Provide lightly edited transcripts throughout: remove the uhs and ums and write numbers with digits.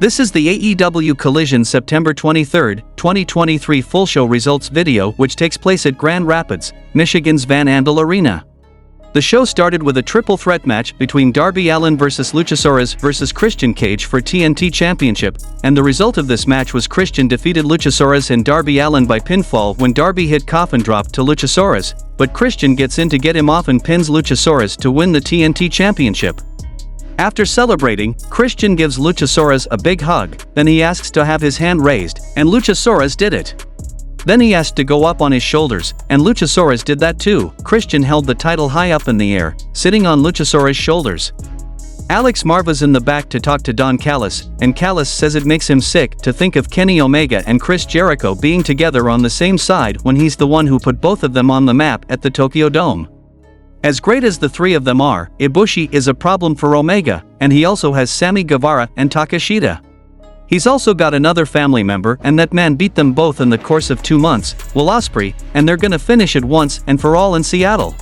This is the AEW Collision September 23, 2023 full show results video which takes place at Grand Rapids, Michigan's Andel Arena. The show started with a triple threat match between Darby Allin vs Luchasaurus vs Christian Cage for TNT Championship, and the result of this match was Christian defeated Luchasaurus and Darby Allin by pinfall when Darby hit coffin drop to Luchasaurus, but Christian gets in to get him off and pins Luchasaurus to win the TNT Championship. After celebrating, Christian gives Luchasaurus a big hug, then he asks to have his hand raised, and Luchasaurus did it. Then he asked to go up on his shoulders, and Luchasaurus did that too. Christian held the title high up in the air, sitting on Luchasaurus' shoulders. Alex Marva's in the back to talk to Don Callis, and Callis says it makes him sick to think of Kenny Omega and Chris Jericho being together on the same side when he's the one who put both of them on the map at the Tokyo Dome. As great as the three of them are, Ibushi is a problem for Omega, and he also has Sammy Guevara and Takeshita. He's also got another family member, and that man beat them both in the course of 2 months, Will Ospreay, and they're gonna finish it once and for all in Seattle.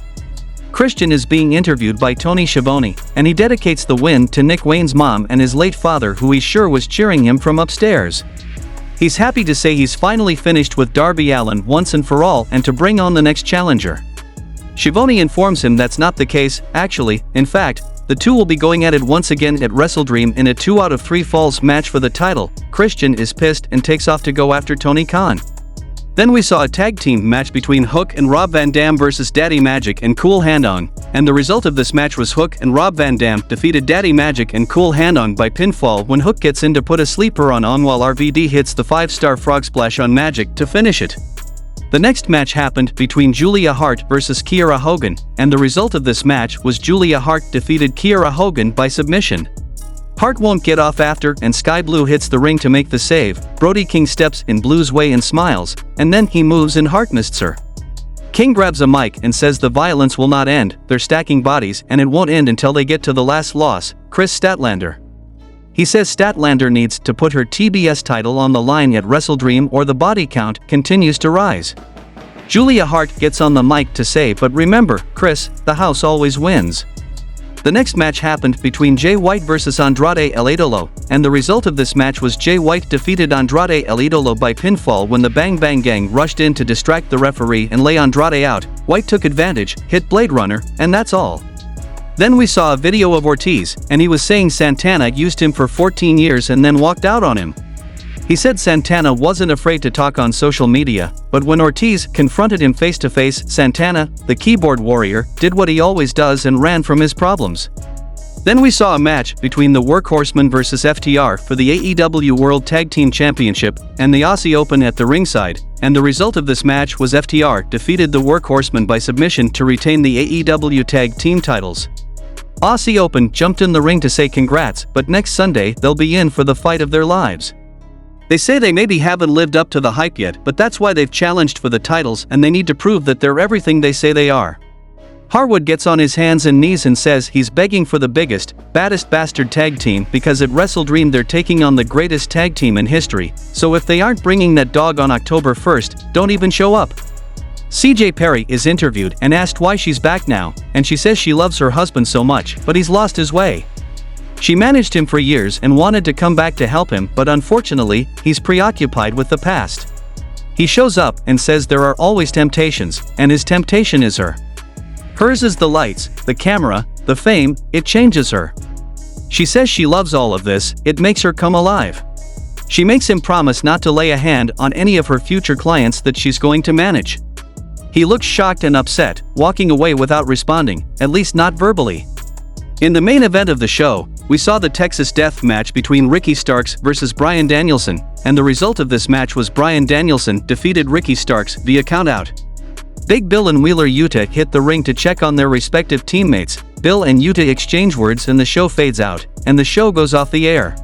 Christian is being interviewed by Tony Schiavone, and he dedicates the win to Nick Wayne's mom and his late father, who he's sure was cheering him from upstairs. He's happy to say he's finally finished with Darby Allin once and for all and to bring on the next challenger. Schiavone informs him that's not the case. Actually, in fact, the two will be going at it once again at WrestleDream in a 2 out of 3 falls match for the title. Christian is pissed and takes off to go after Tony Khan. Then we saw a tag team match between Hook and Rob Van Dam versus Daddy Magic and Cool Hand-On, and the result of this match was Hook and Rob Van Dam defeated Daddy Magic and Cool Hand-On by pinfall when Hook gets in to put a sleeper on while RVD hits the 5-star frog splash on Magic to finish it. The next match happened between Julia Hart versus Kiera Hogan, and the result of this match was Julia Hart defeated Kiera Hogan by submission. Hart won't get off after, and Sky Blue hits the ring to make the save. Brody King steps in Blue's way and smiles, and then he moves and Hartnests her. King grabs a mic and says the violence will not end, they're stacking bodies and it won't end until they get to the last loss, Chris Statlander. He says Statlander needs to put her TBS title on the line at WrestleDream or the body count continues to rise. Julia Hart gets on the mic to say, but remember, Chris, the house always wins. The next match happened between Jay White versus Andrade El Idolo, and the result of this match was Jay White defeated Andrade El Idolo by pinfall when the Bang Bang Gang rushed in to distract the referee and lay Andrade out. White took advantage, hit Blade Runner, and that's all. Then we saw a video of Ortiz, and he was saying Santana used him for 14 years and then walked out on him. He said Santana wasn't afraid to talk on social media, but when Ortiz confronted him face to face, Santana, the keyboard warrior, did what he always does and ran from his problems. Then we saw a match between the Workhorsemen vs FTR for the AEW World Tag Team Championship and the Aussie Open at the ringside, and the result of this match was FTR defeated the Workhorsemen by submission to retain the AEW Tag Team titles. Aussie Open jumped in the ring to say congrats, but next Sunday they'll be in for the fight of their lives. They say they maybe haven't lived up to the hype yet, but that's why they've challenged for the titles and they need to prove that they're everything they say they are. Harwood gets on his hands and knees and says he's begging for the biggest, baddest bastard tag team because at WrestleDream they're taking on the greatest tag team in history, so if they aren't bringing that dog on October 1st, don't even show up. CJ Perry is interviewed and asked why she's back now, and she says she loves her husband so much, but he's lost his way. She managed him for years and wanted to come back to help him, but unfortunately, he's preoccupied with the past. He shows up and says there are always temptations, and his temptation is her. Hers is the lights, the camera, the fame, it changes her. She says she loves all of this, it makes her come alive. She makes him promise not to lay a hand on any of her future clients that she's going to manage. He looks shocked and upset, walking away without responding, at least not verbally. In the main event of the show, we saw the Texas Death match between Ricky Starks versus Bryan Danielson, and the result of this match was Bryan Danielson defeated Ricky Starks via countout. Big Bill and Wheeler Yuta hit the ring to check on their respective teammates. Bill and Yuta exchange words and the show fades out, and the show goes off the air.